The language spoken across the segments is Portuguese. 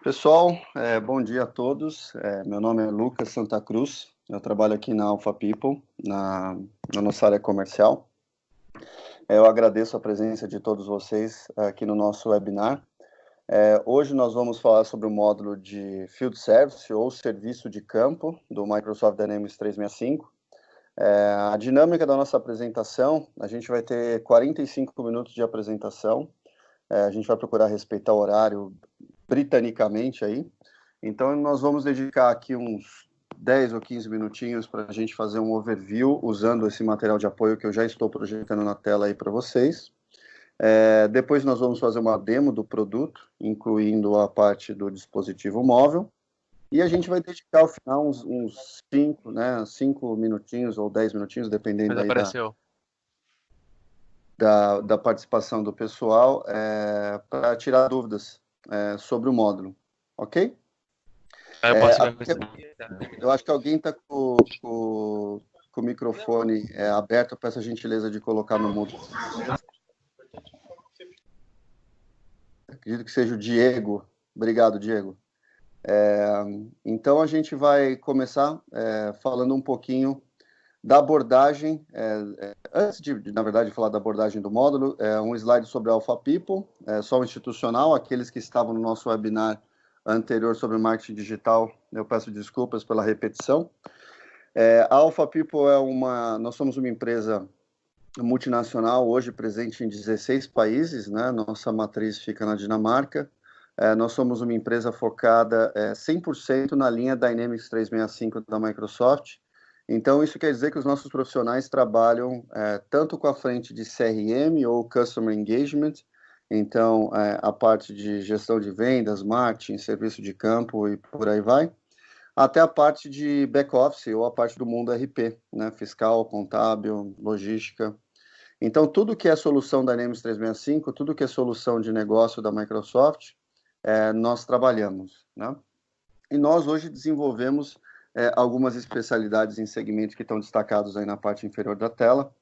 Pessoal, bom dia a todos. Meu nome é Lucas Santa Cruz. Eu trabalho aqui na Alpha People, na nossa área comercial. Eu agradeço a presença de todos vocês aqui no nosso webinar. Hoje nós vamos falar sobre o módulo de Field Service ou Serviço de Campo do Microsoft Dynamics 365. A dinâmica da nossa apresentação, a gente vai ter 45 minutos de apresentação. A gente vai procurar respeitar o horário britanicamente aí. Então, nós vamos dedicar aqui uns 10 ou 15 minutinhos para a gente fazer um overview usando esse material de apoio que eu já estou projetando na tela aí para vocês. Depois nós vamos fazer uma demo do produto, incluindo a parte do dispositivo móvel. E a gente vai dedicar ao final uns 5 minutinhos ou 10 minutinhos, dependendo aí da participação do pessoal, para tirar dúvidas sobre o módulo. Ok? Eu acho que alguém está com o microfone aberto. Eu peço a gentileza de colocar no mudo. Acredito que seja o Diego. Obrigado, Diego. Então, a gente vai começar falando um pouquinho da abordagem. Antes de, na verdade, falar da abordagem do módulo, um slide sobre a Alpha People, só o institucional. Aqueles que estavam no nosso webinar anterior sobre marketing digital, eu peço desculpas pela repetição. A Alpha People nós somos uma empresa multinacional, hoje presente em 16 países, né? Nossa matriz fica na Dinamarca. Nós somos uma empresa focada 100% na linha Dynamics 365 da Microsoft. Então, isso quer dizer que os nossos profissionais trabalham tanto com a frente de CRM ou Customer Engagement, então, a parte de gestão de vendas, marketing, serviço de campo e por aí vai, até a parte de back-office ou a parte do mundo RP, né, fiscal, contábil, logística. Então, tudo que é solução da Dynamics 365, tudo que é solução de negócio da Microsoft, nós trabalhamos, né? E nós hoje desenvolvemos algumas especialidades em segmentos que estão destacados aí na parte inferior da tela.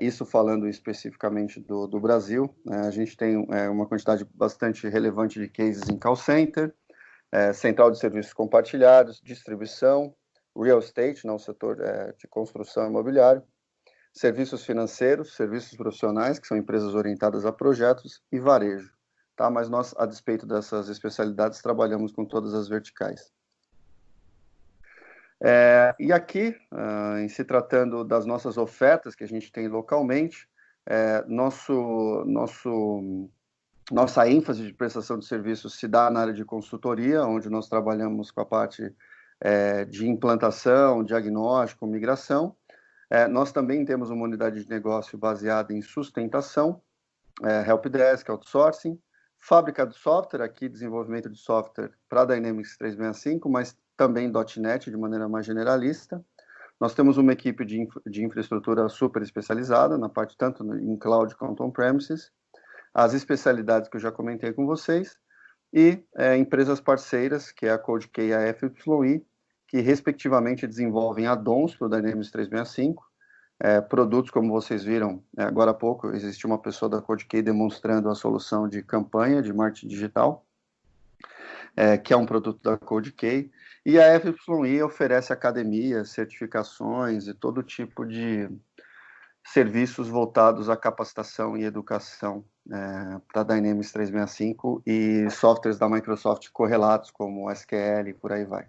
Isso falando especificamente do Brasil, a gente tem uma quantidade bastante relevante de cases em call center, central de serviços compartilhados, distribuição, real estate, no setor de construção imobiliária, serviços financeiros, serviços profissionais, que são empresas orientadas a projetos, e varejo. Tá? Mas nós, a despeito dessas especialidades, trabalhamos com todas as verticais. E aqui, em se tratando das nossas ofertas que a gente tem localmente, nossa ênfase de prestação de serviços se dá na área de consultoria, onde nós trabalhamos com a parte de implantação, diagnóstico, migração. Nós também temos uma unidade de negócio baseada em sustentação, helpdesk, outsourcing, fábrica de software, aqui desenvolvimento de software para Dynamics 365, mas também .NET de maneira mais generalista. Nós temos uma equipe de infraestrutura super especializada, na parte tanto em cloud quanto on-premises, as especialidades que eu já comentei com vocês, e empresas parceiras, que é a CodeKey e a FYI, que respectivamente desenvolvem add-ons para o Dynamics 365, produtos, como vocês viram agora há pouco, existe uma pessoa da CodeKey demonstrando a solução de campanha de marketing digital, que é um produto da CodeKey, e a FYI oferece academias, certificações e todo tipo de serviços voltados à capacitação e educação para Dynamics 365 e softwares da Microsoft correlatos, como SQL e por aí vai.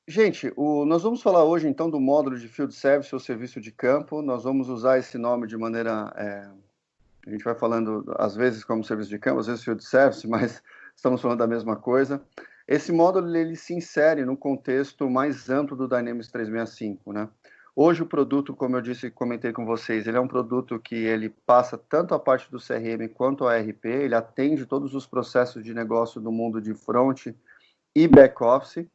Gente, nós vamos falar hoje, então, do módulo de Field Service ou Serviço de Campo. Nós vamos usar esse nome de maneira... a gente vai falando, às vezes, como Serviço de Campo, às vezes Field Service, mas estamos falando da mesma coisa. Esse módulo, ele se insere no contexto mais amplo do Dynamics 365, né? Hoje, o produto, como eu disse e comentei com vocês, ele é um produto que ele passa tanto a parte do CRM quanto a ERP, ele atende todos os processos de negócio do mundo de front e back-office,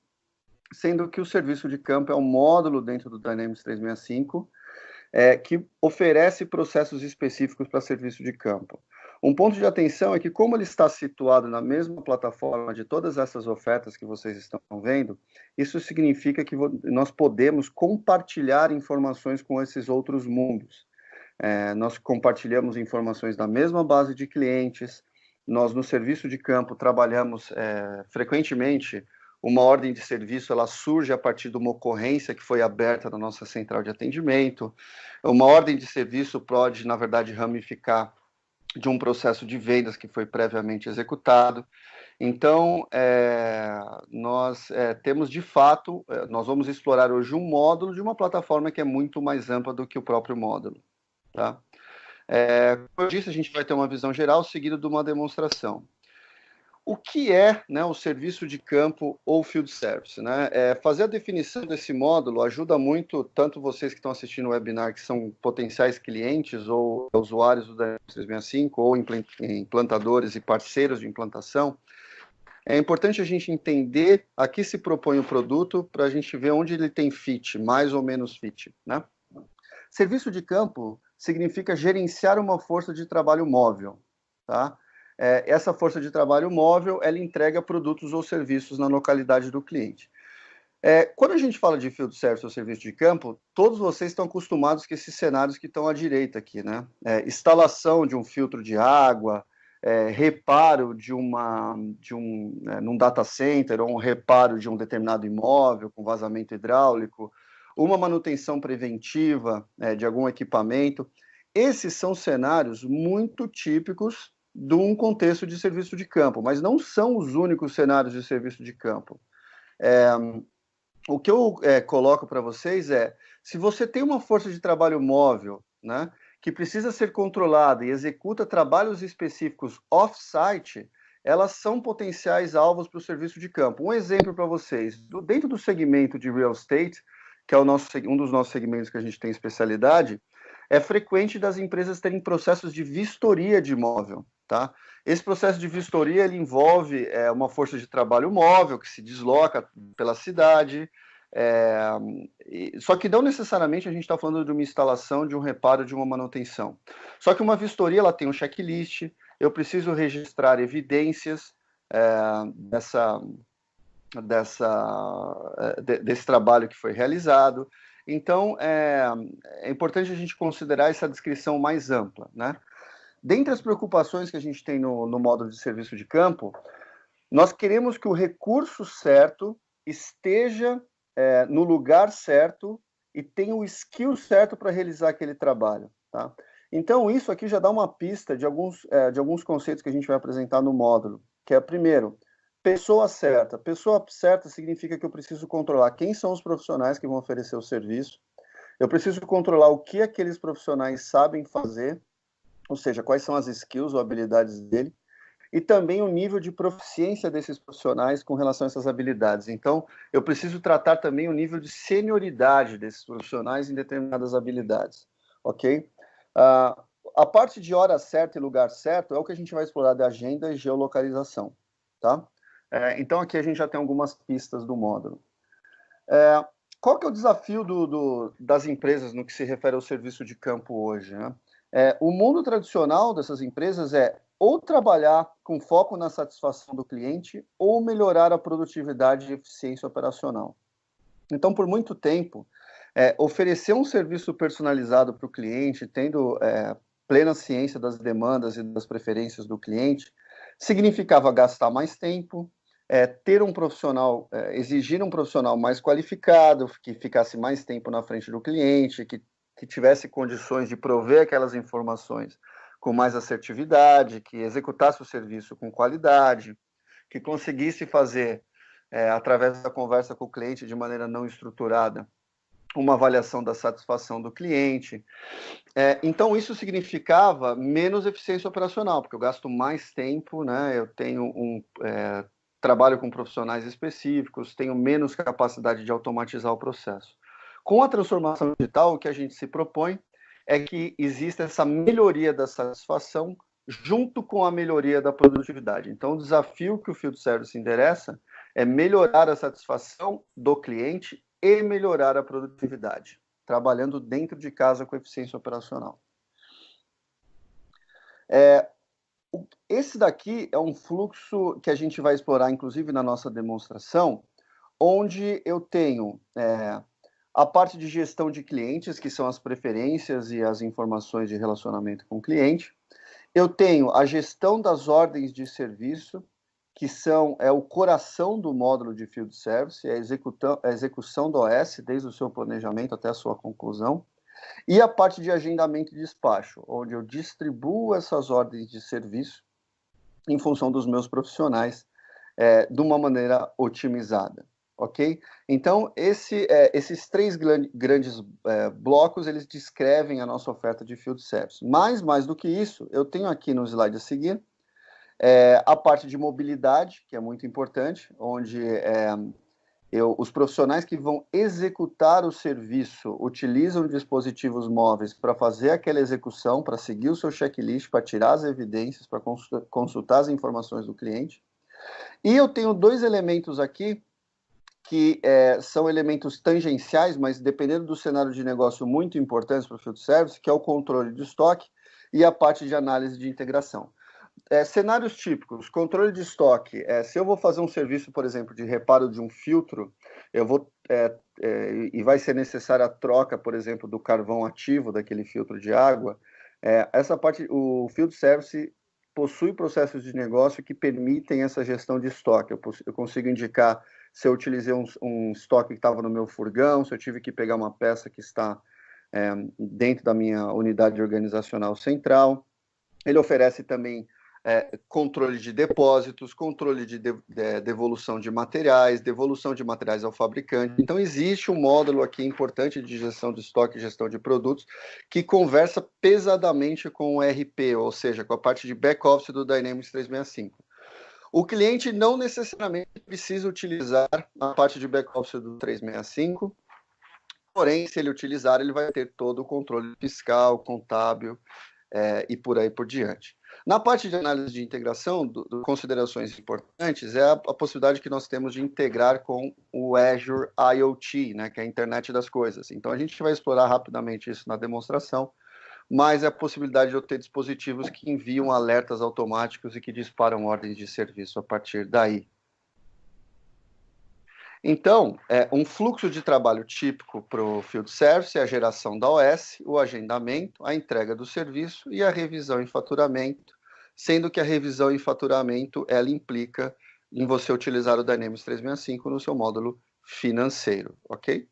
sendo que o serviço de campo é um módulo dentro do Dynamics 365 que oferece processos específicos para serviço de campo. Um ponto de atenção é que, como ele está situado na mesma plataforma de todas essas ofertas que vocês estão vendo, isso significa que nós podemos compartilhar informações com esses outros mundos. Nós compartilhamos informações da mesma base de clientes, nós no serviço de campo trabalhamos frequentemente. Uma ordem de serviço, ela surge a partir de uma ocorrência que foi aberta na nossa central de atendimento. Uma ordem de serviço pode, na verdade, ramificar de um processo de vendas que foi previamente executado. Então, nós temos, de fato, nós vamos explorar hoje um módulo de uma plataforma que é muito mais ampla do que o próprio módulo. Tá? Como eu disse, a gente vai ter uma visão geral seguida de uma demonstração. O que é, né, o serviço de campo ou field service? Né? Fazer a definição desse módulo ajuda muito, tanto vocês que estão assistindo o webinar, que são potenciais clientes ou usuários do Dynamics 365, ou implantadores e parceiros de implantação. É importante a gente entender a que se propõe o produto para a gente ver onde ele tem fit, mais ou menos fit. Né? Serviço de campo significa gerenciar uma força de trabalho móvel, tá? Essa força de trabalho móvel, ela entrega produtos ou serviços na localidade do cliente. Quando a gente fala de field service ou serviço de campo, todos vocês estão acostumados com esses cenários que estão à direita aqui, né? Instalação de um filtro de água, reparo num data center, ou um reparo de um determinado imóvel com vazamento hidráulico, uma manutenção preventiva de algum equipamento. Esses são cenários muito típicos de um contexto de serviço de campo, mas não são os únicos cenários de serviço de campo. O que eu coloco para vocês se você tem uma força de trabalho móvel, né, que precisa ser controlada e executa trabalhos específicos off-site, elas são potenciais alvos para o serviço de campo. Um exemplo para vocês, dentro do segmento de real estate, que é um dos nossos segmentos que a gente tem especialidade, é frequente das empresas terem processos de vistoria de imóvel. Tá? Esse processo de vistoria ele envolve uma força de trabalho móvel que se desloca pela cidade, só que não necessariamente a gente está falando de uma instalação, de um reparo, de uma manutenção. Só que uma vistoria ela tem um checklist, eu preciso registrar evidências desse trabalho que foi realizado. Então, é importante a gente considerar essa descrição mais ampla, né? Dentre as preocupações que a gente tem no módulo de serviço de campo, nós queremos que o recurso certo esteja no lugar certo e tenha o skill certo para realizar aquele trabalho. Tá? Então, isso aqui já dá uma pista de alguns conceitos que a gente vai apresentar no módulo, que é, primeiro, pessoa certa. Pessoa certa significa que eu preciso controlar quem são os profissionais que vão oferecer o serviço, eu preciso controlar o que aqueles profissionais sabem fazer, ou seja, quais são as skills ou habilidades dele, e também o nível de proficiência desses profissionais com relação a essas habilidades. Então, eu preciso tratar também o nível de senioridade desses profissionais em determinadas habilidades, ok? A parte de hora certa e lugar certo é o que a gente vai explorar da agenda e geolocalização, tá? Então, aqui a gente já tem algumas pistas do módulo. Qual que é o desafio das empresas no que se refere ao serviço de campo hoje, né? O mundo tradicional dessas empresas ou trabalhar com foco na satisfação do cliente ou melhorar a produtividade e eficiência operacional. Então, por muito tempo, oferecer um serviço personalizado para o cliente, tendo plena ciência das demandas e das preferências do cliente, significava gastar mais tempo, ter um profissional, exigir um profissional mais qualificado, que ficasse mais tempo na frente do cliente, que tivesse condições de prover aquelas informações com mais assertividade, que executasse o serviço com qualidade, que conseguisse fazer, através da conversa com o cliente de maneira não estruturada, uma avaliação da satisfação do cliente. Então, isso significava menos eficiência operacional, porque eu gasto mais tempo, né? Eu tenho trabalho com profissionais específicos, tenho menos capacidade de automatizar o processo. Com a transformação digital, o que a gente se propõe é que exista essa melhoria da satisfação junto com a melhoria da produtividade. Então, o desafio que o Field Service endereça é melhorar a satisfação do cliente e melhorar a produtividade, trabalhando dentro de casa com eficiência operacional. Esse daqui é um fluxo que a gente vai explorar, inclusive, na nossa demonstração, onde eu tenho a parte de gestão de clientes, que são as preferências e as informações de relacionamento com o cliente. Eu tenho a gestão das ordens de serviço, que é o coração do módulo de Field Service, é a execução do OS, desde o seu planejamento até a sua conclusão, e a parte de agendamento e despacho, onde eu distribuo essas ordens de serviço em função dos meus profissionais, de uma maneira otimizada, ok? Então, esses três grandes blocos, eles descrevem a nossa oferta de Field Service. Mas, mais do que isso, eu tenho aqui no slide a seguir, a parte de mobilidade, que é muito importante, onde os profissionais que vão executar o serviço utilizam dispositivos móveis para fazer aquela execução, para seguir o seu checklist, para tirar as evidências, para consultar as informações do cliente. E eu tenho dois elementos aqui que são elementos tangenciais, mas dependendo do cenário de negócio muito importantes para o Field Service, que é o controle de estoque e a parte de análise de integração. Cenários típicos, controle de estoque. Se eu vou fazer um serviço, por exemplo, de reparo de um filtro, e vai ser necessária a troca, por exemplo, do carvão ativo daquele filtro de água, essa parte, o Field Service possui processos de negócio que permitem essa gestão de estoque. Eu consigo indicar se eu utilizei um estoque que estava no meu furgão, se eu tive que pegar uma peça que está dentro da minha unidade organizacional central. Ele oferece também controle de depósitos, controle de devolução de materiais ao fabricante. Então, existe um módulo aqui importante de gestão de estoque e gestão de produtos que conversa pesadamente com o RP, ou seja, com a parte de back-office do Dynamics 365. O cliente não necessariamente precisa utilizar a parte de back-office do 365, porém, se ele utilizar, ele vai ter todo o controle fiscal, contábil e por aí por diante. Na parte de análise de integração, considerações importantes, é a possibilidade que nós temos de integrar com o Azure IoT, né, que é a internet das coisas. Então, a gente vai explorar rapidamente isso na demonstração, mas é a possibilidade de eu ter dispositivos que enviam alertas automáticos e que disparam ordens de serviço a partir daí. Então, um fluxo de trabalho típico para o Field Service é a geração da OS, o agendamento, a entrega do serviço e a revisão e faturamento, sendo que a revisão e faturamento, ela implica em você utilizar o Dynamics 365 no seu módulo financeiro, ok?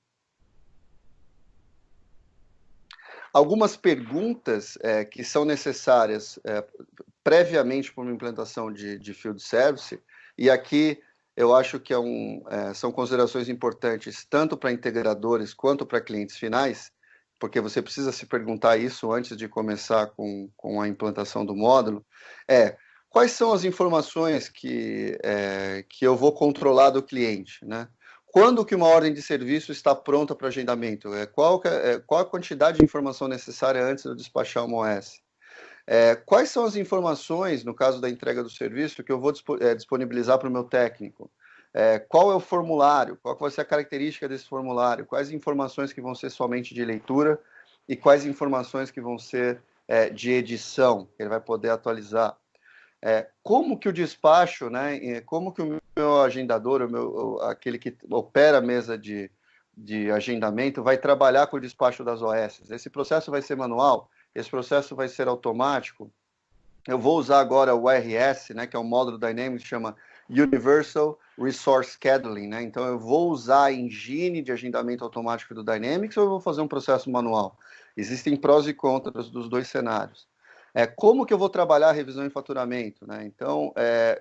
Algumas perguntas que são necessárias previamente para uma implantação de Field Service, e aqui eu acho que são considerações importantes tanto para integradores quanto para clientes finais, porque você precisa se perguntar isso antes de começar com a implantação do módulo, quais são as informações que eu vou controlar do cliente, né? Quando que uma ordem de serviço está pronta para agendamento? Qual a quantidade de informação necessária antes de eu despachar uma OS? Quais são as informações, no caso da entrega do serviço, que eu vou disponibilizar para o meu técnico? Qual é o formulário? Qual vai ser a característica desse formulário? Quais informações que vão ser somente de leitura e quais informações que vão ser de edição, que ele vai poder atualizar? Como que o despacho, né? Como que o meu agendador, aquele que opera a mesa de agendamento, vai trabalhar com o despacho das OS? Esse processo vai ser manual? Esse processo vai ser automático? Eu vou usar agora o RS, né, que é um módulo Dynamics que chama Universal Resource Scheduling, né? Então eu vou usar a engine de agendamento automático do Dynamics ou eu vou fazer um processo manual? Existem prós e contras dos dois cenários. Como que eu vou trabalhar a revisão e faturamento, né? Então,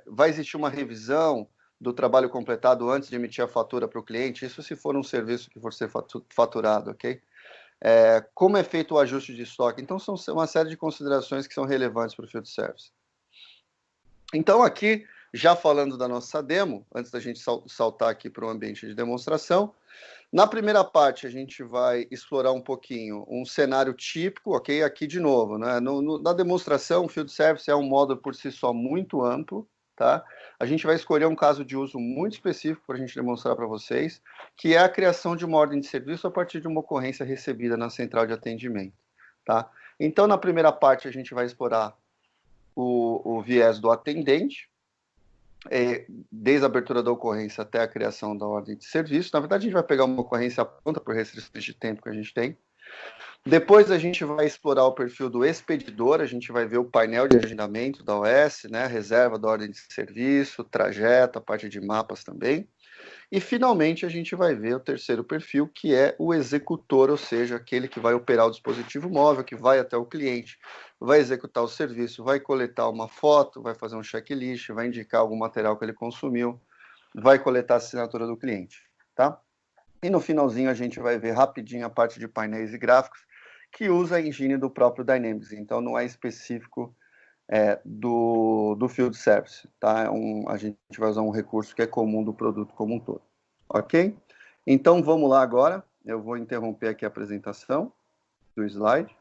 vai existir uma revisão do trabalho completado antes de emitir a fatura para o cliente, isso se for um serviço que for ser faturado, ok? Como é feito o ajuste de estoque? Então, são uma série de considerações que são relevantes para o Field Service. Então, aqui, já falando da nossa demo, antes da gente saltar aqui para o ambiente de demonstração, na primeira parte, a gente vai explorar um pouquinho um cenário típico, ok? Aqui, de novo, né? Na demonstração, o Field Service é um módulo por si só muito amplo, tá? A gente vai escolher um caso de uso muito específico para a gente demonstrar para vocês, que é a criação de uma ordem de serviço a partir de uma ocorrência recebida na central de atendimento, tá? Então, na primeira parte, a gente vai explorar o viés do atendente, desde a abertura da ocorrência até a criação da ordem de serviço. Na verdade, a gente vai pegar uma ocorrência pronta por restrições de tempo que a gente tem. Depois a gente vai explorar o perfil do expedidor, a gente vai ver o painel de agendamento da OS, né, reserva da ordem de serviço, trajeto, a parte de mapas também. E finalmente a gente vai ver o terceiro perfil, que é o executor, ou seja, aquele que vai operar o dispositivo móvel, que vai até o cliente, vai executar o serviço, vai coletar uma foto, vai fazer um checklist, vai indicar algum material que ele consumiu, vai coletar a assinatura do cliente, tá? E no finalzinho a gente vai ver rapidinho a parte de painéis e gráficos, que usa a engine do próprio Dynamics, então não é específico do Field Service, tá? A gente vai usar um recurso que é comum do produto como um todo, ok? Então vamos lá agora, eu vou interromper aqui a apresentação do slide.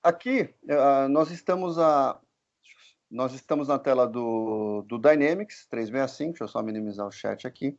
Aqui nós estamos na tela do Dynamics 365, deixa eu só minimizar o chat aqui.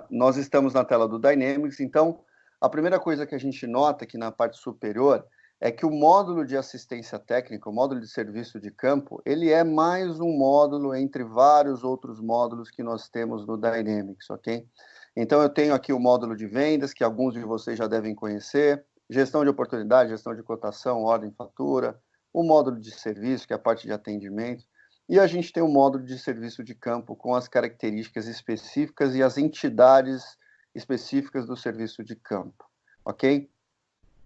Nós estamos na tela do Dynamics, então a primeira coisa que a gente nota aqui na parte superior é que o módulo de assistência técnica, o módulo de serviço de campo, ele é mais um módulo entre vários outros módulos que nós temos no Dynamics, ok? Então eu tenho aqui o módulo de vendas, que alguns de vocês já devem conhecer, gestão de oportunidade, gestão de cotação, ordem, fatura, o módulo de serviço, que é a parte de atendimento, e a gente tem o módulo de serviço de campo com as características específicas e as entidades específicas do serviço de campo, ok?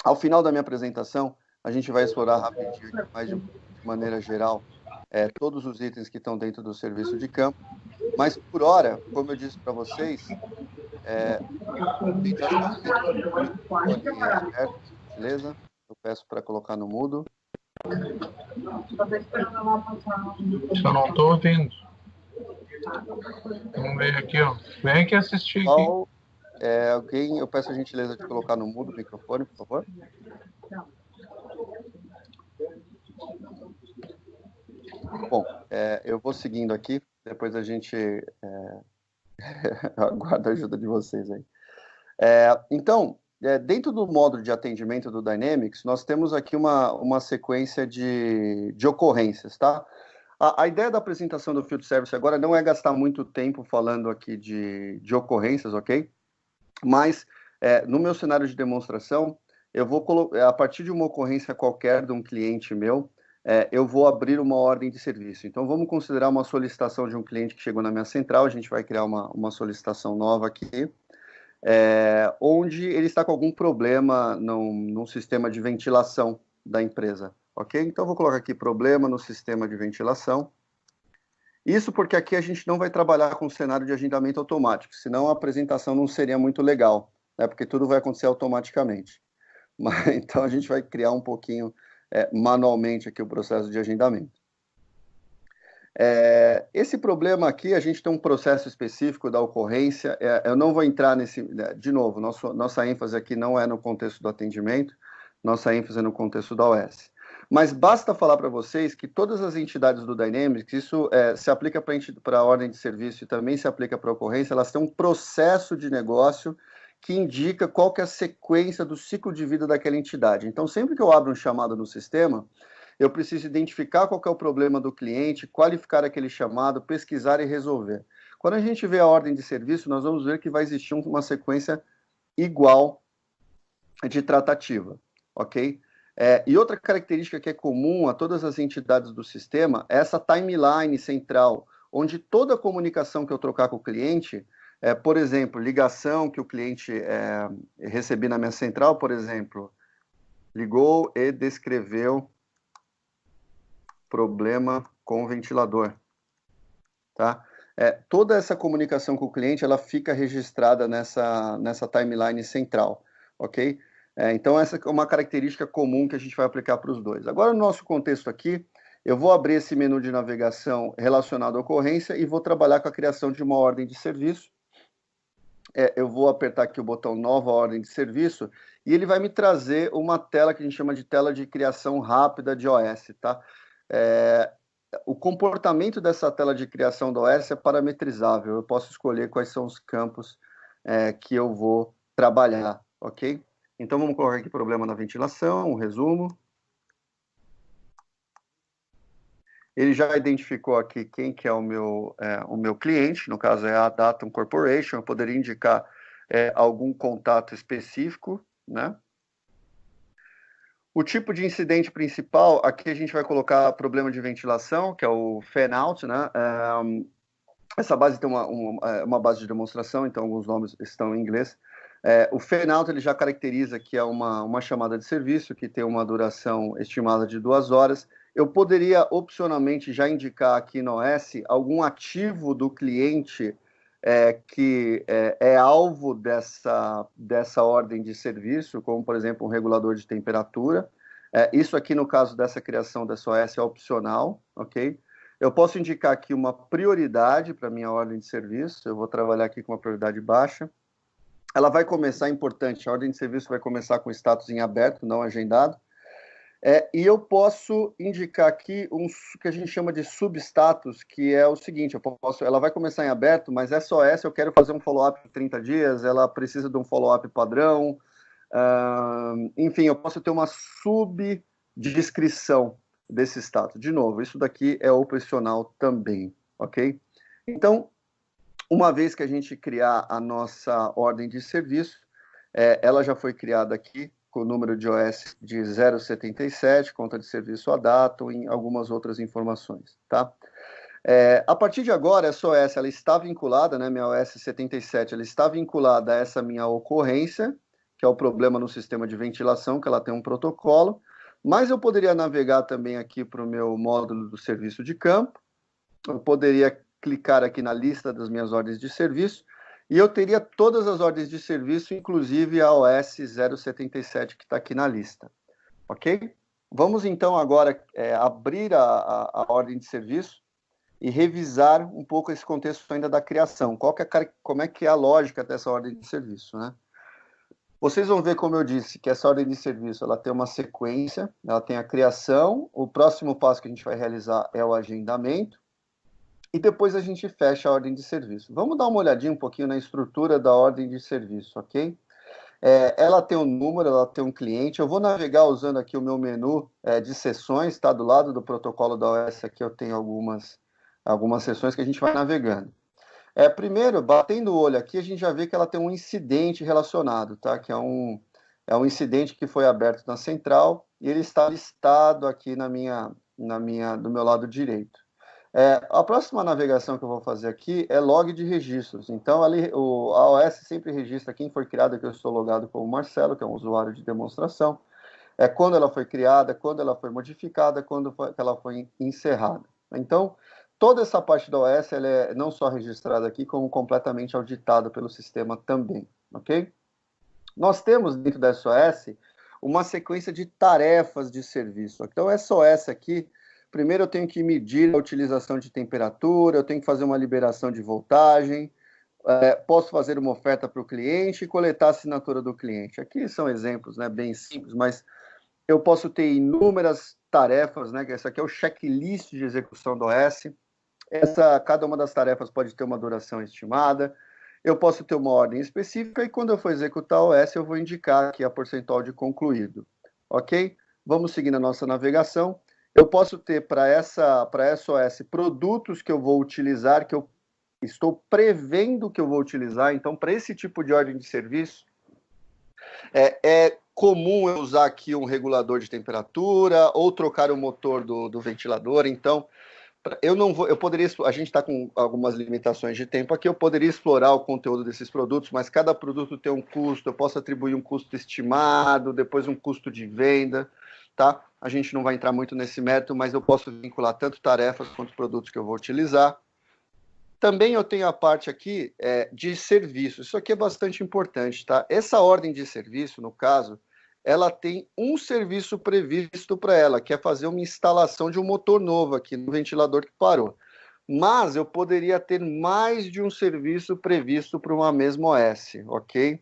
Ao final da minha apresentação, a gente vai explorar rapidinho, mais de maneira geral, todos os itens que estão dentro do serviço de campo, mas por hora, como eu disse para vocês, tem aberto, beleza? Eu peço para colocar no mudo. Eu não estou ouvindo. Vamos ver aqui, ó. Vem aqui assistir aqui. Alguém, eu peço a gentileza de colocar no mudo o microfone, por favor. Bom, eu vou seguindo aqui, depois a gente aguardo a ajuda de vocês aí. Então, dentro do módulo de atendimento do Dynamics, nós temos aqui uma sequência de ocorrências, tá? A ideia da apresentação do Field Service agora não é gastar muito tempo falando aqui de ocorrências, ok? Mas, no meu cenário de demonstração, eu vou a partir de uma ocorrência qualquer de um cliente meu, eu vou abrir uma ordem de serviço. Então, vamos considerar uma solicitação de um cliente que chegou na minha central, a gente vai criar uma solicitação nova aqui, onde ele está com algum problema num sistema de ventilação da empresa, ok? Então, eu vou colocar aqui problema no sistema de ventilação. Isso porque aqui a gente não vai trabalhar com cenário de agendamento automático, senão a apresentação não seria muito legal, né? Porque tudo vai acontecer automaticamente. Mas, então, a gente vai criar um pouquinho manualmente aqui o processo de agendamento. Esse problema aqui, a gente tem um processo específico da ocorrência, eu não vou entrar nesse, de novo, nossa ênfase aqui não é no contexto do atendimento, nossa ênfase é no contexto da OS. Mas basta falar para vocês que todas as entidades do Dynamics, isso se aplica para a ordem de serviço e também se aplica para a ocorrência, elas têm um processo de negócio que indica qual que é a sequência do ciclo de vida daquela entidade. Então, sempre que eu abro um chamado no sistema, eu preciso identificar qual que é o problema do cliente, qualificar aquele chamado, pesquisar e resolver. Quando a gente vê a ordem de serviço, nós vamos ver que vai existir uma sequência igual de tratativa, ok? E outra característica que é comum a todas as entidades do sistema é essa timeline central, onde toda a comunicação que eu trocar com o cliente, por exemplo, ligação que o cliente recebi na minha central, por exemplo, ligou e descreveu problema com o ventilador, tá? Toda essa comunicação com o cliente, ela fica registrada nessa timeline central, ok? Então, essa é uma característica comum que a gente vai aplicar para os dois. Agora, no nosso contexto aqui, eu vou abrir esse menu de navegação relacionado à ocorrência e vou trabalhar com a criação de uma ordem de serviço. Eu vou apertar aqui o botão Nova Ordem de Serviço e ele vai me trazer uma tela que a gente chama de tela de criação rápida de OS, tá? O comportamento dessa tela de criação da OS é parametrizável. Eu posso escolher quais são os campos que eu vou trabalhar, ok? Então, vamos colocar aqui problema na ventilação, um resumo. Ele já identificou aqui quem que é o meu cliente, no caso é a Datum Corporation. Eu poderia indicar algum contato específico, né? O tipo de incidente principal, aqui a gente vai colocar problema de ventilação, que é o fan-out, né? Essa base tem uma base de demonstração, então alguns nomes estão em inglês. O fan-out ele já caracteriza que é uma chamada de serviço, que tem uma duração estimada de 2 horas. Eu poderia opcionalmente já indicar aqui no OS algum ativo do cliente que é alvo dessa ordem de serviço, como, por exemplo, um regulador de temperatura. Isso aqui, no caso dessa criação dessa OS, é opcional, ok? Eu posso indicar aqui uma prioridade para a minha ordem de serviço, eu vou trabalhar aqui com uma prioridade baixa. Ela vai começar, importante, a ordem de serviço vai começar com status em aberto, não agendado. E eu posso indicar aqui que a gente chama de substatus, que é o seguinte, ela vai começar em aberto, mas essa OS eu quero fazer um follow-up em 30 dias, ela precisa de um follow-up padrão, enfim, eu posso ter uma subdescrição desse status. De novo, isso daqui é opcional também, ok? Então, uma vez que a gente criar a nossa ordem de serviço, ela já foi criada aqui, com o número de OS de 077, conta de serviço a data, e algumas outras informações, tá? A partir de agora, essa OS ela está vinculada, né, minha OS 77, ela está vinculada a essa minha ocorrência, que é o problema no sistema de ventilação, que ela tem um protocolo, mas eu poderia navegar também aqui para o meu módulo do serviço de campo, eu poderia clicar aqui na lista das minhas ordens de serviço, e eu teria todas as ordens de serviço, inclusive a OS 077 que está aqui na lista, ok? Vamos então agora abrir a ordem de serviço e revisar um pouco esse contexto ainda da criação. Como é que é a lógica dessa ordem de serviço, né? Vocês vão ver, como eu disse, que essa ordem de serviço ela tem uma sequência, ela tem a criação, o próximo passo que a gente vai realizar é o agendamento, e depois a gente fecha a ordem de serviço. Vamos dar uma olhadinha um pouquinho na estrutura da ordem de serviço, ok? Ela tem um número, ela tem um cliente. Eu vou navegar usando aqui o meu menu de sessões, tá? Do lado do protocolo da OS aqui eu tenho algumas sessões que a gente vai navegando. Primeiro, batendo o olho aqui, a gente já vê que ela tem um incidente relacionado, tá? Que é um incidente que foi aberto na central e ele está listado aqui do meu lado direito. A próxima navegação que eu vou fazer aqui é log de registros. Então, ali, a OS sempre registra quem foi criado, que eu estou logado como Marcelo, que é um usuário de demonstração, quando ela foi criada, quando ela foi modificada, quando ela foi encerrada. Então, toda essa parte da OS ela é não só registrada aqui, como completamente auditada pelo sistema também, ok? Nós temos dentro dessa OS uma sequência de tarefas de serviço. Então, essa OS aqui, primeiro eu tenho que medir a utilização de temperatura, eu tenho que fazer uma liberação de voltagem, posso fazer uma oferta para o cliente e coletar a assinatura do cliente. Aqui são exemplos, né, bem simples, mas eu posso ter inúmeras tarefas, né, que essa aqui é o checklist de execução do OS. Cada uma das tarefas pode ter uma duração estimada. Eu posso ter uma ordem específica e quando eu for executar o OS, eu vou indicar aqui a percentual de concluído. Ok? Vamos seguir na nossa navegação. Eu posso ter para essa OS produtos que eu vou utilizar, que eu estou prevendo que eu vou utilizar. Então, para esse tipo de ordem de serviço, é comum eu usar aqui um regulador de temperatura ou trocar o motor do ventilador. Então, a gente está com algumas limitações de tempo aqui, eu poderia explorar o conteúdo desses produtos, mas cada produto tem um custo, eu posso atribuir um custo estimado, depois um custo de venda, tá? A gente não vai entrar muito nesse método, mas eu posso vincular tanto tarefas quanto produtos que eu vou utilizar. Também eu tenho a parte aqui de serviço, isso aqui é bastante importante, tá? Essa ordem de serviço, no caso, ela tem um serviço previsto para ela, que é fazer uma instalação de um motor novo aqui no ventilador que parou. Mas eu poderia ter mais de um serviço previsto para uma mesma OS, ok?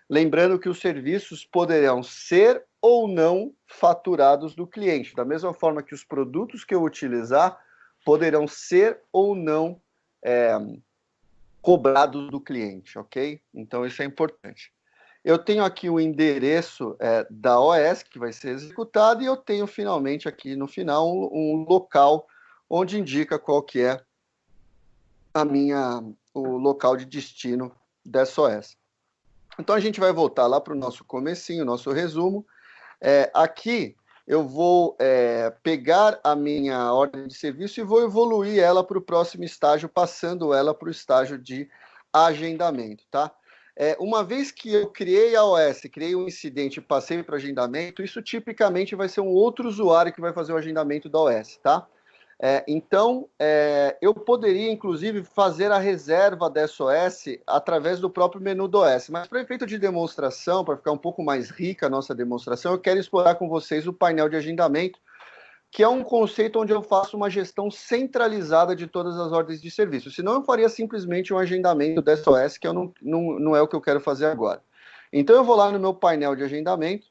Lembrando que os serviços poderão ser ou não faturados do cliente, da mesma forma que os produtos que eu utilizar poderão ser ou não cobrados do cliente, ok? Então isso é importante. Eu tenho aqui o endereço da OS que vai ser executado e eu tenho finalmente aqui no final um local onde indica qual que é o local de destino dessa OS. Então, a gente vai voltar lá para o nosso comecinho, nosso resumo. Aqui, eu vou pegar a minha ordem de serviço e vou evoluir ela para o próximo estágio, passando ela para o estágio de agendamento, tá? Uma vez que eu criei a OS, criei um incidente e passei para o agendamento, isso tipicamente vai ser um outro usuário que vai fazer o agendamento da OS, tá? Então, eu poderia, inclusive, fazer a reserva dessa OS através do próprio menu do OS. Mas, para efeito de demonstração, para ficar um pouco mais rica a nossa demonstração, eu quero explorar com vocês o painel de agendamento, que é um conceito onde eu faço uma gestão centralizada de todas as ordens de serviço. Senão, eu faria simplesmente um agendamento dessa OS, que não é o que eu quero fazer agora. Então, eu vou lá no meu painel de agendamento.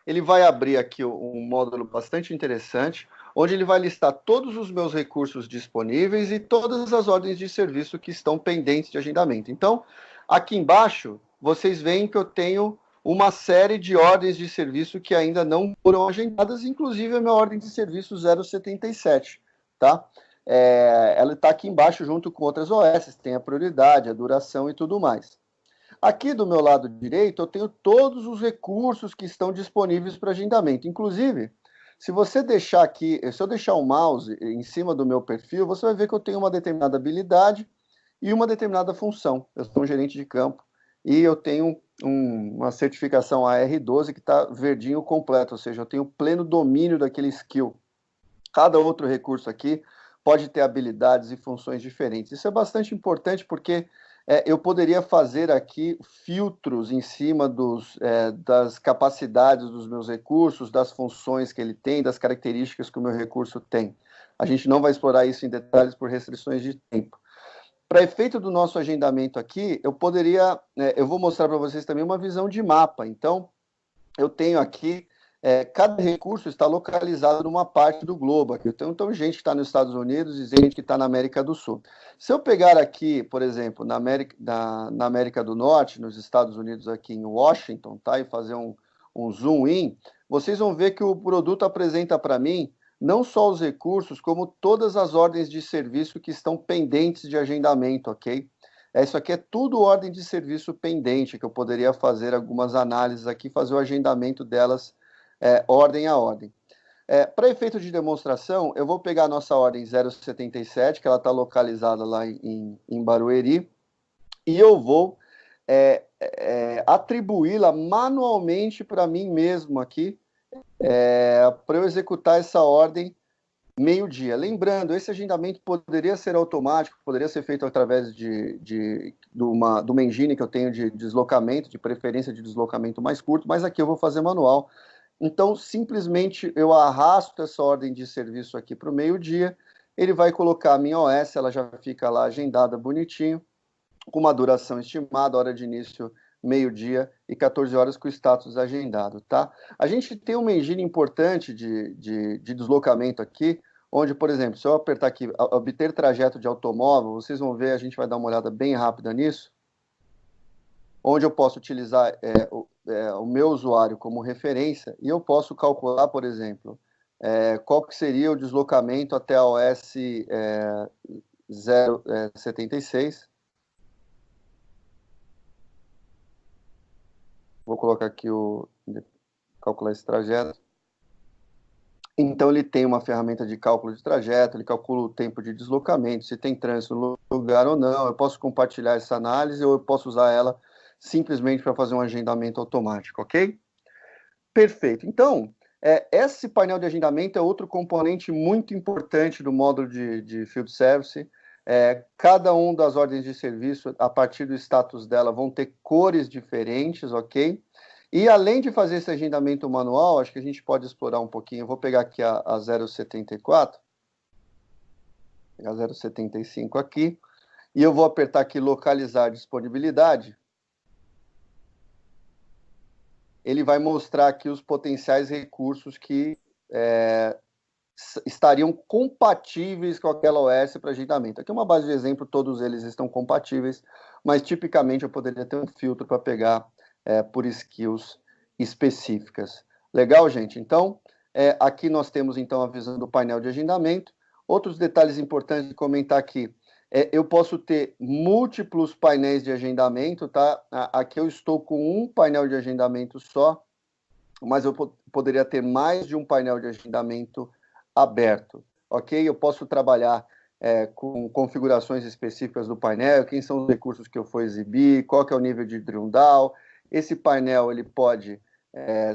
Ele vai abrir aqui um módulo bastante interessante, onde ele vai listar todos os meus recursos disponíveis e todas as ordens de serviço que estão pendentes de agendamento. Então, aqui embaixo, vocês veem que eu tenho uma série de ordens de serviço que ainda não foram agendadas, inclusive a minha ordem de serviço 077, tá? Ela está aqui embaixo junto com outras OS, tem a prioridade, a duração e tudo mais. Aqui do meu lado direito, eu tenho todos os recursos que estão disponíveis para agendamento. Inclusive, se você deixar aqui, se eu deixar o mouse em cima do meu perfil, você vai ver que eu tenho uma determinada habilidade e uma determinada função. Eu sou um gerente de campo e eu tenho uma certificação AR12 que está verdinho completo, ou seja, eu tenho pleno domínio daquele skill. Cada outro recurso aqui pode ter habilidades e funções diferentes. Isso é bastante importante porque eu poderia fazer aqui filtros em cima das capacidades dos meus recursos, das funções que ele tem, das características que o meu recurso tem. A gente não vai explorar isso em detalhes por restrições de tempo. Para efeito do nosso agendamento aqui, eu vou mostrar para vocês também uma visão de mapa. Então, eu tenho aqui cada recurso está localizado numa parte do globo. Aqui. Então, gente que está nos Estados Unidos e gente que está na América do Sul. Se eu pegar aqui, por exemplo, na América do Norte, nos Estados Unidos, aqui em Washington, tá? E fazer um zoom in, vocês vão ver que o produto apresenta para mim não só os recursos, como todas as ordens de serviço que estão pendentes de agendamento, ok? Isso aqui é tudo ordem de serviço pendente, que eu poderia fazer algumas análises aqui, fazer o agendamento delas ordem a ordem. Para efeito de demonstração, eu vou pegar a nossa ordem 077, que ela está localizada lá em Barueri, e eu vou atribuí-la manualmente para mim mesmo aqui, para eu executar essa ordem meio-dia. Lembrando, esse agendamento poderia ser automático, poderia ser feito através de uma engine que eu tenho de deslocamento, de preferência de deslocamento mais curto, mas aqui eu vou fazer manual. Então, simplesmente eu arrasto essa ordem de serviço aqui para o meio-dia, ele vai colocar a minha OS, ela já fica lá agendada bonitinho, com uma duração estimada, hora de início meio-dia e 14 horas com o status agendado, tá? A gente tem uma engine importante de deslocamento aqui, onde, por exemplo, se eu apertar aqui, obter trajeto de automóvel, vocês vão ver, a gente vai dar uma olhada bem rápida nisso, onde eu posso utilizar o meu usuário como referência e eu posso calcular, por exemplo, qual que seria o deslocamento até a OS 076. Vou colocar aqui calcular esse trajeto. Então, ele tem uma ferramenta de cálculo de trajeto, ele calcula o tempo de deslocamento, se tem trânsito no lugar ou não. Eu posso compartilhar essa análise ou eu posso usar ela simplesmente para fazer um agendamento automático, ok? Perfeito. Então, esse painel de agendamento é outro componente muito importante do módulo de Field Service. Cada uma das ordens de serviço, a partir do status dela, vão ter cores diferentes, ok? E além de fazer esse agendamento manual, acho que a gente pode explorar um pouquinho. Eu vou pegar aqui a 074, pegar a 075 aqui, e eu vou apertar aqui localizar disponibilidade. Ele vai mostrar aqui os potenciais recursos que estariam compatíveis com aquela OS para agendamento. Aqui é uma base de exemplo, todos eles estão compatíveis, mas tipicamente eu poderia ter um filtro para pegar por skills específicas. Legal, gente? Então, aqui nós temos então a visão do painel de agendamento. Outros detalhes importantes de comentar aqui. eu posso ter múltiplos painéis de agendamento, tá? Aqui eu estou com um painel de agendamento só, mas eu poderia ter mais de um painel de agendamento aberto, ok? Eu posso trabalhar com configurações específicas do painel, quem são os recursos que eu for exibir, qual que é o nível de drill down. Esse painel ele pode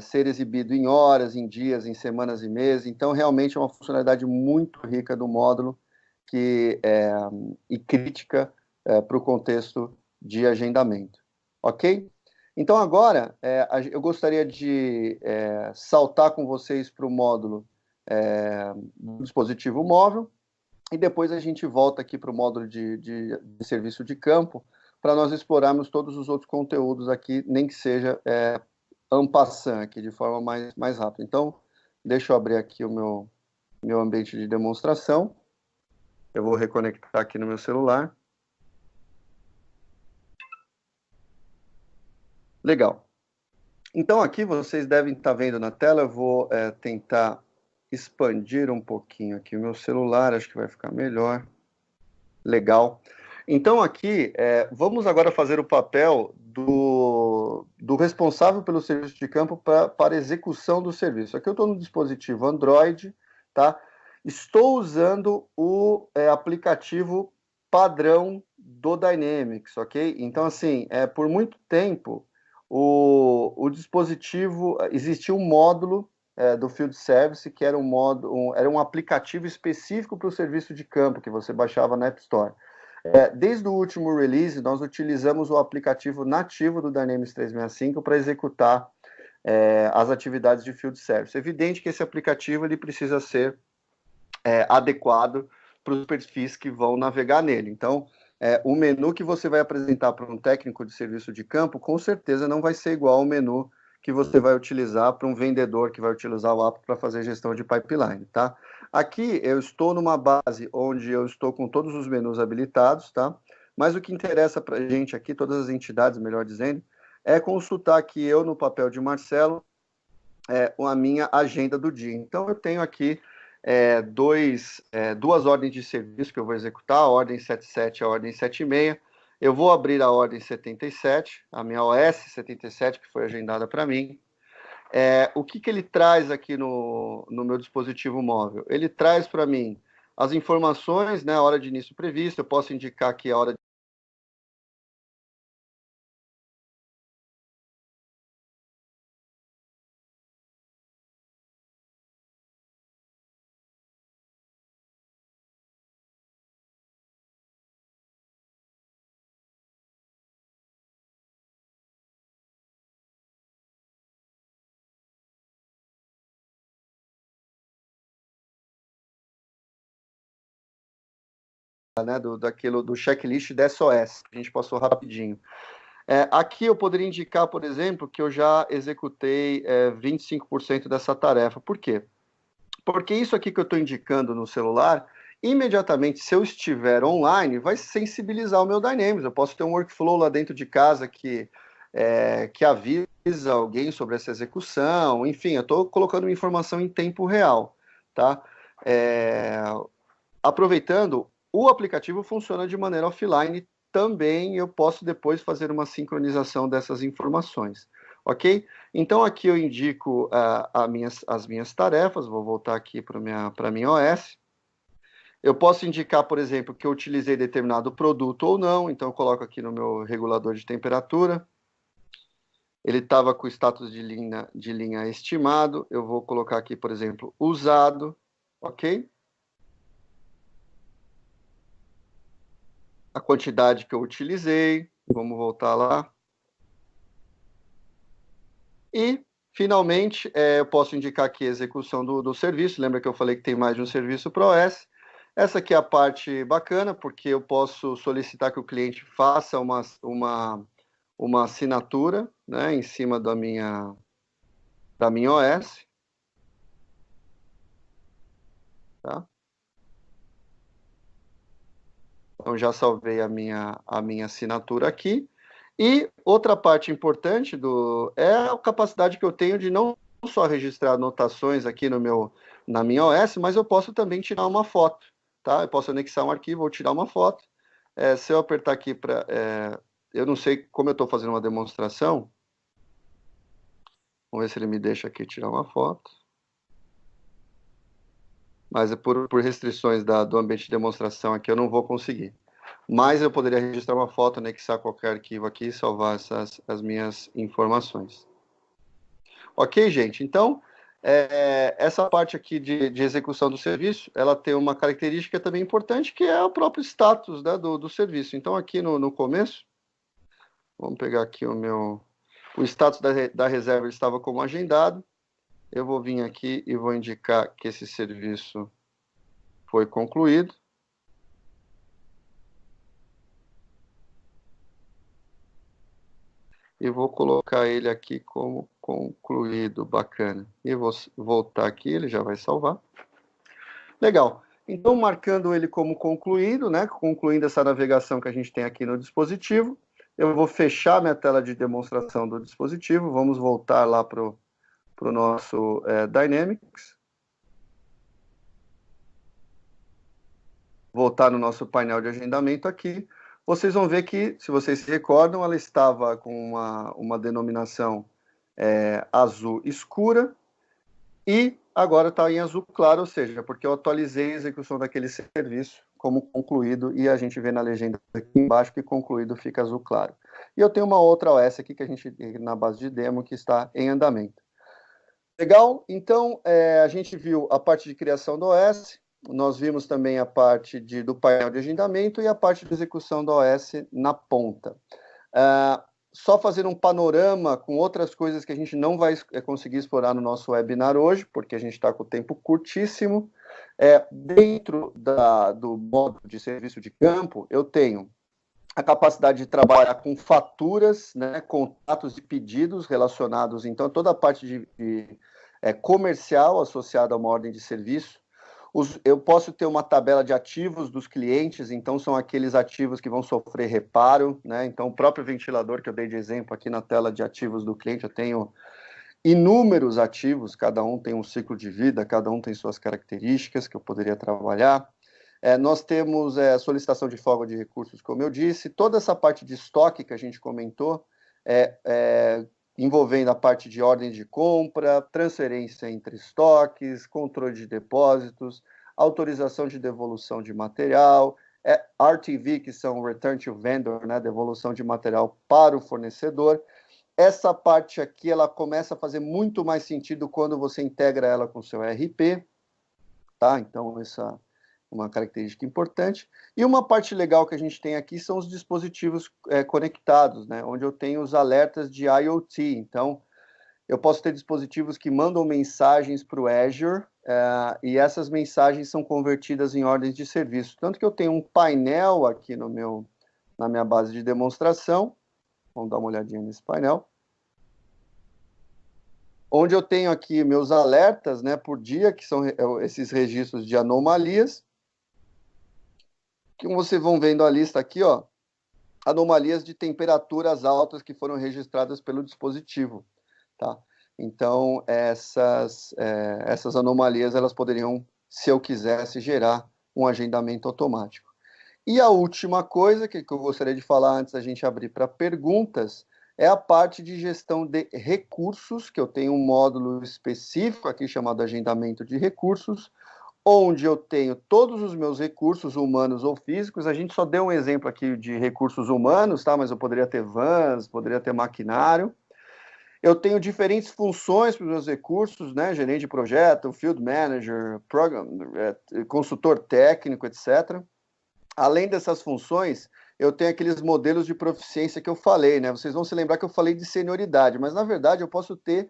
ser exibido em horas, em dias, em semanas e meses. Então, realmente é uma funcionalidade muito rica do módulo e crítica para o contexto de agendamento, ok? Então, agora, eu gostaria de saltar com vocês para o módulo do dispositivo móvel, e depois a gente volta aqui para o módulo de serviço de campo, para nós explorarmos todos os outros conteúdos aqui, nem que seja en passant, aqui, de forma mais rápida. Então, deixa eu abrir aqui o meu ambiente de demonstração. Eu vou reconectar aqui no meu celular. Legal. Então, aqui vocês devem estar vendo na tela, eu vou tentar expandir um pouquinho aqui o meu celular, acho que vai ficar melhor. Legal. Então, aqui, vamos agora fazer o papel do responsável pelo serviço de campo para execução do serviço. Aqui eu estou no dispositivo Android, tá? Estou usando o aplicativo padrão do Dynamics, ok? Então, assim, por muito tempo, o dispositivo, existia um módulo do Field Service, que era era um aplicativo específico para o serviço de campo, que você baixava na App Store. Desde o último release, nós utilizamos o aplicativo nativo do Dynamics 365 para executar as atividades de Field Service. É evidente que esse aplicativo ele precisa ser adequado para os perfis que vão navegar nele. Então, o menu que você vai apresentar para um técnico de serviço de campo, com certeza não vai ser igual ao menu que você vai utilizar para um vendedor que vai utilizar o app para fazer gestão de pipeline, tá? Aqui eu estou numa base onde eu estou com todos os menus habilitados, tá? Mas o que interessa para a gente aqui, todas as entidades, melhor dizendo, é consultar aqui eu no papel de Marcelo a minha agenda do dia. Então eu tenho aqui duas ordens de serviço que eu vou executar, a ordem 77 e a ordem 76. Eu vou abrir a ordem 77, a minha OS 77, que foi agendada para mim. O que ele traz aqui no meu dispositivo móvel? Ele traz para mim as informações, né, a hora de início prevista, eu posso indicar aqui a hora né, do checklist da SOS, que a gente passou rapidinho. Aqui eu poderia indicar, por exemplo, que eu já executei 25% dessa tarefa. Por quê? Porque isso aqui que eu estou indicando no celular, imediatamente, se eu estiver online, vai sensibilizar o meu Dynamics. Eu posso ter um workflow lá dentro de casa que avisa alguém sobre essa execução. Enfim, eu estou colocando uma informação em tempo real, tá? Aproveitando, o aplicativo funciona de maneira offline também, eu posso depois fazer uma sincronização dessas informações, ok? Então, aqui eu indico as minhas tarefas, vou voltar aqui para a minha OS. Eu posso indicar, por exemplo, que eu utilizei determinado produto ou não, então eu coloco aqui no meu regulador de temperatura. Ele estava com o status de linha estimado, eu vou colocar aqui, por exemplo, usado, ok? A quantidade que eu utilizei, vamos voltar lá. E, finalmente, eu posso indicar aqui a execução do serviço. Lembra que eu falei que tem mais de um serviço para OS? Essa aqui é a parte bacana, porque eu posso solicitar que o cliente faça uma assinatura, né, em cima da minha OS. Tá? Então, já salvei a minha assinatura aqui. E outra parte importante é a capacidade que eu tenho de não só registrar anotações aqui na minha OS, mas eu posso também tirar uma foto, tá? Eu posso anexar um arquivo ou tirar uma foto. Se eu apertar aqui para... eu não sei como eu estou fazendo uma demonstração. Vamos ver se ele me deixa aqui tirar uma foto. Mas por restrições do ambiente de demonstração aqui, eu não vou conseguir. Mas eu poderia registrar uma foto, anexar qualquer arquivo aqui e salvar as minhas informações. Ok, gente? Então, essa parte aqui de execução do serviço, ela tem uma característica também importante, que é o próprio status, né, do serviço. Então, aqui no começo, vamos pegar aqui o status da reserva estava como agendado. Eu vou vir aqui e vou indicar que esse serviço foi concluído. E vou colocar ele aqui como concluído, bacana. E vou voltar aqui, ele já vai salvar. Legal. Então, marcando ele como concluído, né, concluindo essa navegação que a gente tem aqui no dispositivo, eu vou fechar minha tela de demonstração do dispositivo, vamos voltar lá para o nosso Dynamics. Voltar no nosso painel de agendamento aqui. Vocês vão ver que, se vocês se recordam, ela estava com uma denominação azul escura e agora está em azul claro, ou seja, porque eu atualizei a execução daquele serviço como concluído e a gente vê na legenda aqui embaixo que concluído fica azul claro. E eu tenho uma outra OS aqui que a gente na base de demo que está em andamento. Legal? Então, a gente viu a parte de criação do OS, nós vimos também a parte do painel de agendamento e a parte de execução do OS na ponta. Só fazer um panorama com outras coisas que a gente não vai conseguir explorar no nosso webinar hoje, porque a gente está com o tempo curtíssimo. Dentro do módulo de serviço de campo, eu tenho a capacidade de trabalhar com faturas, né, contatos e pedidos relacionados, então, toda a parte de comercial associada a uma ordem de serviço. Eu posso ter uma tabela de ativos dos clientes, então são aqueles ativos que vão sofrer reparo, né? Então, o próprio ventilador que eu dei de exemplo aqui na tela de ativos do cliente, eu tenho inúmeros ativos, cada um tem um ciclo de vida, cada um tem suas características que eu poderia trabalhar. Nós temos solicitação de folga de recursos, como eu disse, toda essa parte de estoque que a gente comentou, envolvendo a parte de ordem de compra, transferência entre estoques, controle de depósitos, autorização de devolução de material, RTV, que são Return to Vendor, né, devolução de material para o fornecedor. Essa parte aqui, ela começa a fazer muito mais sentido quando você integra ela com o seu ERP, tá? Então, essa uma característica importante. E uma parte legal que a gente tem aqui são os dispositivos conectados, né? Onde eu tenho os alertas de IoT. Então, eu posso ter dispositivos que mandam mensagens para o Azure e essas mensagens são convertidas em ordens de serviço. Tanto que eu tenho um painel aqui na minha base de demonstração. Vamos dar uma olhadinha nesse painel. Onde eu tenho aqui meus alertas, né, por dia, que são esses registros de anomalias. Que vocês vão vendo a lista aqui, ó, anomalias de temperaturas altas que foram registradas pelo dispositivo, tá? Então, essas anomalias, elas poderiam, se eu quisesse, gerar um agendamento automático. E a última coisa que eu gostaria de falar antes da gente abrir para perguntas é a parte de gestão de recursos, que eu tenho um módulo específico aqui chamado agendamento de recursos, onde eu tenho todos os meus recursos humanos ou físicos. A gente só deu um exemplo aqui de recursos humanos, tá? Mas eu poderia ter vans, poderia ter maquinário. Eu tenho diferentes funções para os meus recursos, né? Gerente de projeto, field manager, consultor técnico, etc. Além dessas funções, eu tenho aqueles modelos de proficiência que eu falei, né? Vocês vão se lembrar que eu falei de senioridade, mas na verdade eu posso ter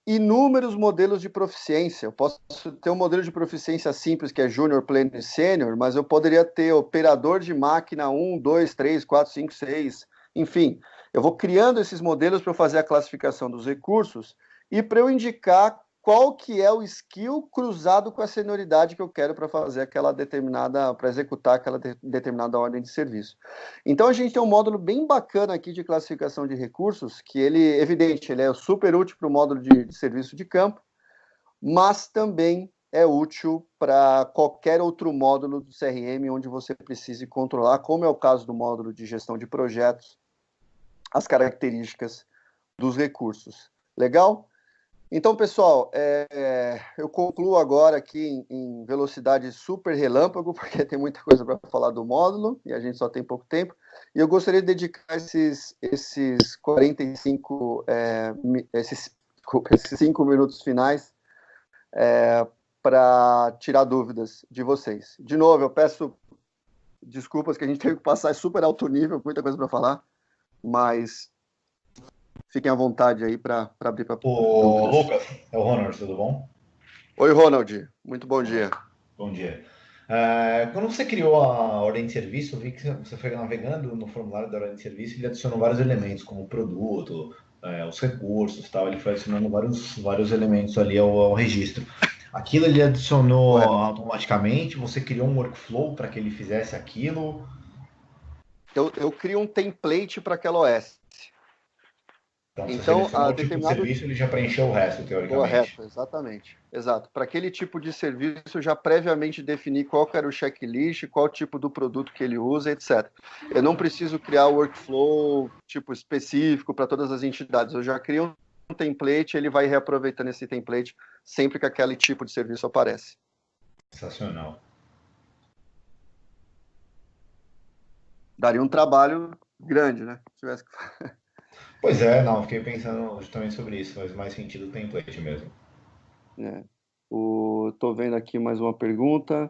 inúmeros modelos de proficiência. Eu posso ter um modelo de proficiência simples, que é Júnior, Pleno e Sênior, mas eu poderia ter operador de máquina 1, 2, 3, 4, 5, 6, enfim. Eu vou criando esses modelos para eu fazer a classificação dos recursos e para eu indicar qual que é o skill cruzado com a senioridade que eu quero para fazer aquela determinada, para executar aquela determinada ordem de serviço. Então a gente tem um módulo bem bacana aqui de classificação de recursos, que ele é super útil para o módulo de serviço de campo, mas também é útil para qualquer outro módulo do CRM onde você precise controlar, como é o caso do módulo de gestão de projetos, as características dos recursos. Legal? Então, pessoal, eu concluo agora aqui em velocidade super relâmpago, porque tem muita coisa para falar do módulo e a gente só tem pouco tempo. E eu gostaria de dedicar esses 5 minutos finais para tirar dúvidas de vocês. De novo, eu peço desculpas que a gente teve que passar super alto nível, muita coisa para falar, mas fiquem à vontade aí para abrir para Ô, dúvidas. Lucas, é o Ronald, tudo bom? Oi, Ronald. Muito bom dia. Bom dia. Quando você criou a ordem de serviço, eu vi que você foi navegando no formulário da ordem de serviço e ele adicionou vários elementos, como o produto, os recursos, tal. Ele foi adicionando vários elementos ali ao registro. Aquilo ele adicionou automaticamente? Você criou um workflow para que ele fizesse aquilo? Eu crio um template para aquela OS. Então, a determinado tipo de serviço, ele já preencheu o resto, teoricamente. Correto, exatamente. Exato. Para aquele tipo de serviço, eu já previamente defini qual era o checklist, qual tipo do produto que ele usa, etc. Eu não preciso criar o workflow tipo específico para todas as entidades. Eu já crio um template, ele vai reaproveitando esse template sempre que aquele tipo de serviço aparece. Sensacional. Daria um trabalho grande, né? Se tivesse que... Pois é, não, fiquei pensando justamente sobre isso, faz mais sentido o template mesmo. Estou vendo aqui mais uma pergunta.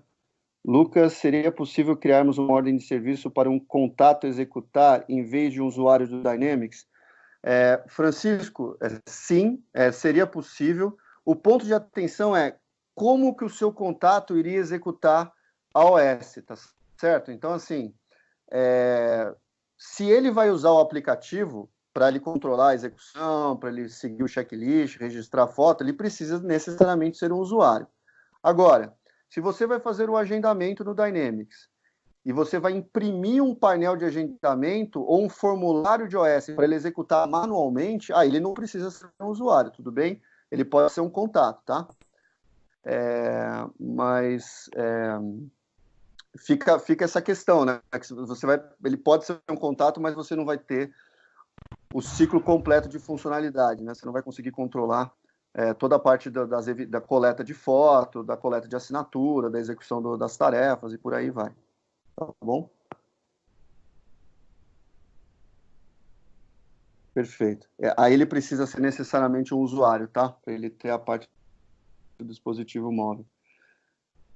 Lucas, seria possível criarmos uma ordem de serviço para um contato executar em vez de um usuário do Dynamics? Francisco, sim, seria possível. O ponto de atenção é como que o seu contato iria executar a OS, tá certo? Então, assim, se ele vai usar o aplicativo para ele controlar a execução, para ele seguir o checklist, registrar a foto, ele precisa necessariamente ser um usuário. Agora, se você vai fazer o agendamento no Dynamics e você vai imprimir um painel de agendamento ou um formulário de OS para ele executar manualmente, ele não precisa ser um usuário, tudo bem? Ele pode ser um contato, tá? Mas fica essa questão, né? Ele pode ser um contato, mas você não vai ter o ciclo completo de funcionalidade, né? Você não vai conseguir controlar toda a parte da coleta de foto, da coleta de assinatura, da execução das tarefas e por aí vai. Tá bom? Perfeito. Aí ele precisa ser necessariamente um usuário, tá? Para ele ter a parte do dispositivo móvel.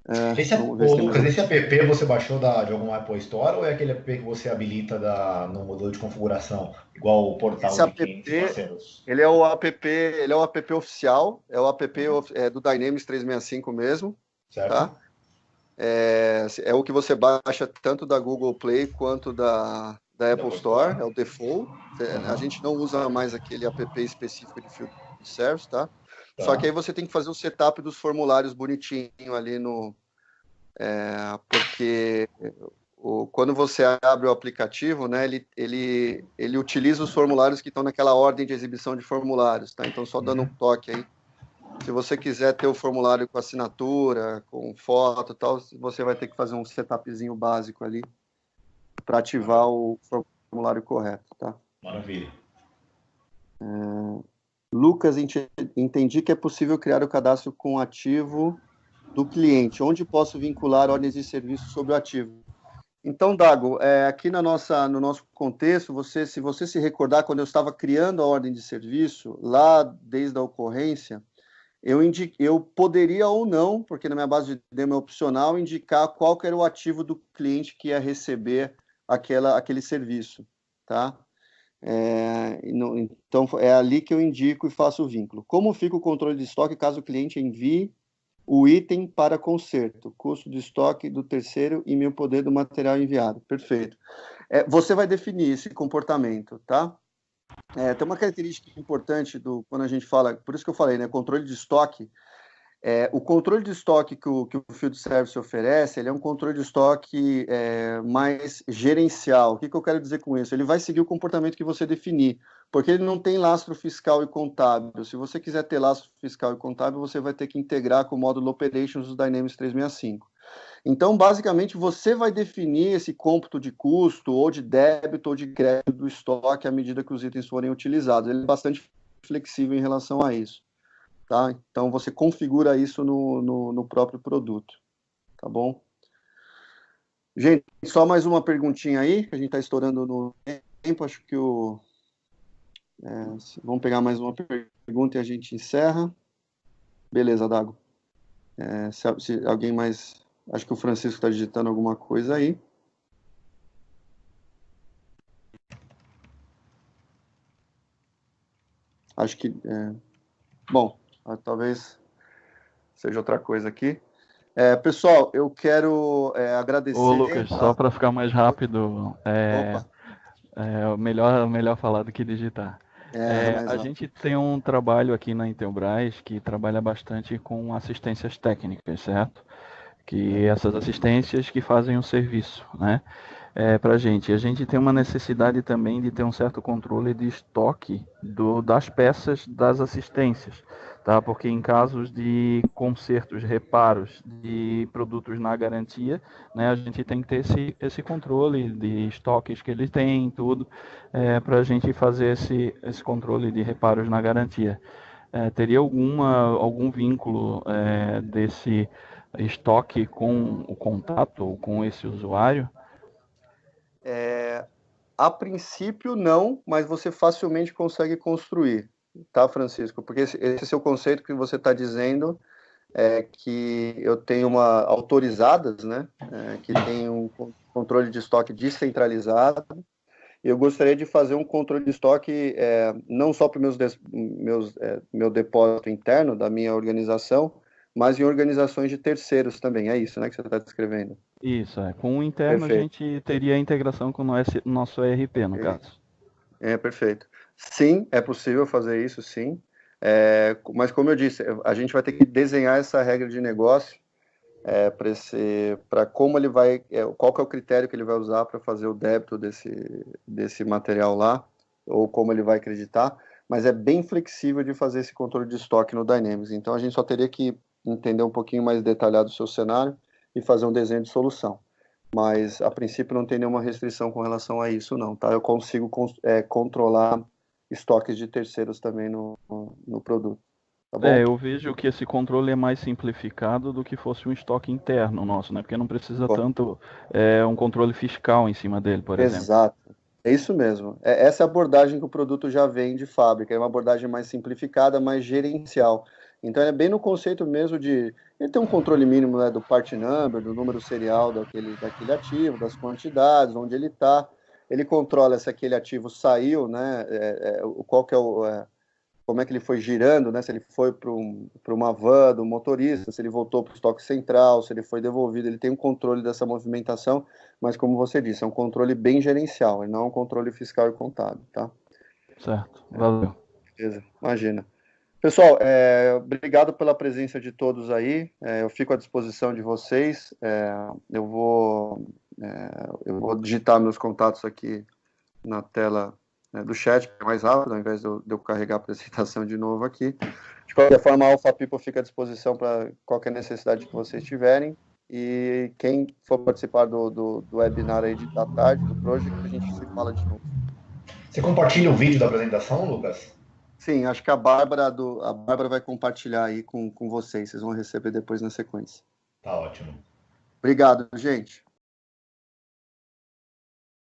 Lucas, esse app você baixou de alguma Apple Store ou é aquele app que você habilita no modelo de configuração, igual o portal esse de app, clientes parceiros? Ele é o app oficial, é o app do Dynamics 365 mesmo, certo? Tá? É o que você baixa tanto da Google Play quanto da Apple Store, é o default. A gente não usa mais aquele app específico de Field Service, tá? Só que aí você tem que fazer o setup dos formulários bonitinho ali porque quando você abre o aplicativo, né, ele utiliza os formulários que estão naquela ordem de exibição de formulários, tá? Então, só dando um toque aí. Se você quiser ter o formulário com assinatura, com foto e tal, você vai ter que fazer um setupzinho básico ali para ativar o formulário correto, tá? Maravilha. Lucas, entendi que é possível criar o cadastro com ativo do cliente. Onde posso vincular ordens de serviço sobre o ativo? Então, Dago, aqui no nosso contexto, se você se recordar, quando eu estava criando a ordem de serviço, lá desde a ocorrência, eu poderia ou não, porque na minha base de demo é opcional, indicar qual que era o ativo do cliente que ia receber aquele serviço, tá? Então, é ali que eu indico e faço o vínculo. Como fica o controle de estoque caso o cliente envie o item para conserto, custo de estoque do terceiro e meu poder do material enviado? Perfeito. Você vai definir esse comportamento, tá? Tem uma característica importante quando a gente fala, por isso que eu falei, né, controle de estoque. O controle de estoque que o Field Service oferece, ele é um controle de estoque mais gerencial. O que eu quero dizer com isso? Ele vai seguir o comportamento que você definir. porque ele não tem lastro fiscal e contábil. Se você quiser ter lastro fiscal e contábil, você vai ter que integrar com o módulo Operations do Dynamics 365. Então, basicamente, você vai definir esse cômputo de custo, ou de débito, ou de crédito do estoque à medida que os itens forem utilizados. Ele é bastante flexível em relação a isso. Tá? Então, você configura isso no próprio produto. Tá bom? Gente, só mais uma perguntinha aí, que a gente está estourando no tempo. Acho que vamos pegar mais uma pergunta e a gente encerra. Beleza, Dago. Se alguém mais... Acho que o Francisco está digitando alguma coisa aí. Acho que... Bom, talvez seja outra coisa aqui. Pessoal, eu quero agradecer... Ô, Lucas, só para ficar mais rápido, melhor falar do que digitar. A gente tem um trabalho aqui na Intelbras que trabalha bastante com assistências técnicas, certo? Que essas assistências que fazem o serviço, né? Para a gente tem uma necessidade também de ter um certo controle de estoque das peças das assistências, tá? Porque em casos de consertos, reparos de produtos na garantia, né, a gente tem que ter esse controle de estoques que eles têm, tudo, para a gente fazer esse controle de reparos na garantia. Teria algum vínculo desse estoque com o contato ou com esse usuário? A princípio não, mas você facilmente consegue construir, tá, Francisco? Porque esse seu conceito que você está dizendo é que eu tenho autorizadas, né, que tem um controle de estoque descentralizado. Eu gostaria de fazer um controle de estoque não só para o meu depósito interno da minha organização, mas em organizações de terceiros também. É isso, né, que você está descrevendo? Isso, com o interno perfeito. A gente teria a integração com o nosso ERP, no caso. Perfeito. Sim, é possível fazer isso, sim. Mas, como eu disse, a gente vai ter que desenhar essa regra de negócio para como ele vai, qual que é o critério que ele vai usar para fazer o débito desse material lá, ou como ele vai acreditar, mas é bem flexível de fazer esse controle de estoque no Dynamics. Então, a gente só teria que entender um pouquinho mais detalhado o seu cenário e fazer um desenho de solução. Mas, a princípio, não tem nenhuma restrição com relação a isso, não, tá? Eu consigo controlar estoques de terceiros também no produto. Tá bom? Eu vejo que esse controle é mais simplificado do que fosse um estoque interno nosso, né? Porque não precisa tanto um controle fiscal em cima dele, por exemplo. Exato. É isso mesmo. Essa abordagem que o produto já vem de fábrica. É uma abordagem mais simplificada, mais gerencial. Então, é bem no conceito mesmo de... Ele tem um controle mínimo, né, do part number, do número serial daquele ativo, das quantidades, onde ele está. Ele controla se aquele ativo saiu, né, qual que é como é que ele foi girando, né, se ele foi para uma van do motorista, se ele voltou para o estoque central, se ele foi devolvido. Ele tem um controle dessa movimentação, mas, como você disse, é um controle bem gerencial, e não um controle fiscal e contábil, tá? Certo, valeu. Beleza, imagina. Pessoal, obrigado pela presença de todos aí. Eu fico à disposição de vocês. Eu vou digitar meus contatos aqui na tela do chat, que é mais rápido, ao invés de eu carregar a apresentação de novo aqui. De qualquer forma, a Alpha People fica à disposição para qualquer necessidade que vocês tiverem. E quem for participar do webinar aí da tarde, do Project, a gente se fala de novo. Você compartilha o vídeo da apresentação, Lucas? Sim, acho que a Bárbara vai compartilhar aí com vocês. Vocês vão receber depois na sequência. Tá ótimo. Obrigado, gente.